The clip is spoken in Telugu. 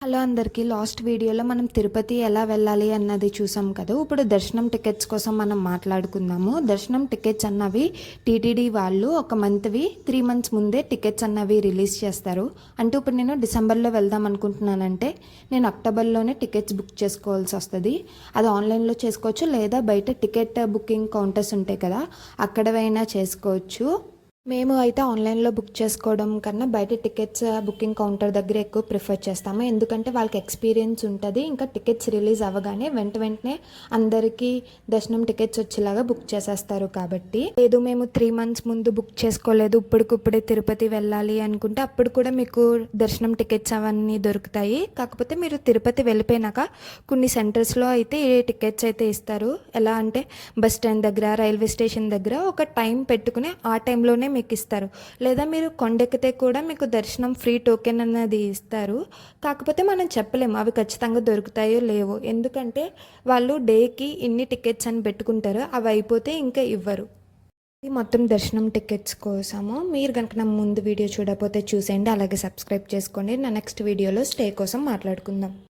హలో అందరికీ లాస్ట్ వీడియోలో మనం తిరుపతి ఎలా వెళ్ళాలి అన్నది చూసాం కదా. ఇప్పుడు దర్శనం టికెట్స్ కోసం మనం మాట్లాడుకుందాము. దర్శనం టికెట్స్ అన్నవి టీటీడీ వాళ్ళు ఒక మంత్వి 3 months ముందే టికెట్స్ అన్నవి రిలీజ్ చేస్తారు. అంటే ఇప్పుడు నేను డిసెంబర్లో వెళ్దాం అనుకుంటున్నానంటే నేను అక్టోబర్లోనే టికెట్స్ బుక్ చేసుకోవాల్సి వస్తుంది. అది ఆన్లైన్లో చేసుకోవచ్చు, లేదా బయట టికెట్ బుకింగ్ కౌంటర్స్ ఉంటాయి కదా, అక్కడవైనా చేసుకోవచ్చు. మేము అయితే ఆన్లైన్లో బుక్ చేసుకోవడం కన్నా బయట టికెట్స్ బుకింగ్ కౌంటర్ దగ్గర ఎక్కువ ప్రిఫర్ చేస్తాము. ఎందుకంటే వాళ్ళకి ఎక్స్పీరియన్స్ ఉంటుంది. ఇంకా టికెట్స్ రిలీజ్ అవ్వగానే వెంటనే అందరికీ దర్శనం టికెట్స్ వచ్చేలాగా బుక్ చేసేస్తారు. కాబట్టి లేదు మేము 3 months ముందు బుక్ చేసుకోలేదు, ఇప్పటికిప్పుడే తిరుపతి వెళ్ళాలి అనుకుంటే అప్పుడు కూడా మీకు దర్శనం టికెట్స్ అవన్నీ దొరుకుతాయి. కాకపోతే మీరు తిరుపతి వెళ్ళిపోయినాక కొన్ని సెంటర్స్లో అయితే ఏ టికెట్స్ అయితే ఇస్తారు. ఎలా అంటే బస్ స్టాండ్ దగ్గర, రైల్వే స్టేషన్ దగ్గర ఒక టైం పెట్టుకుని ఆ టైంలోనే మీకు ఇస్తారు. లేదా మీరు కొండెక్కితే కూడా మీకు దర్శనం ఫ్రీ టోకెన్ అన్నది ఇస్తారు. కాకపోతే మనం చెప్పలేము అవి ఖచ్చితంగా దొరుకుతాయో లేవో, ఎందుకంటే వాళ్ళు డేకి ఇన్ని టికెట్స్ అని పెట్టుకుంటారు. అవి అయిపోతే ఇంకా ఇవ్వరు. ఇది మొత్తం దర్శనం టికెట్స్ కోసము. మీరు కనుక నా ముందు వీడియో చూడకపోతే చూసేయండి, అలాగే సబ్స్క్రైబ్ చేసుకోండి. నా నెక్స్ట్ వీడియోలో స్టే కోసం మాట్లాడుకుందాం.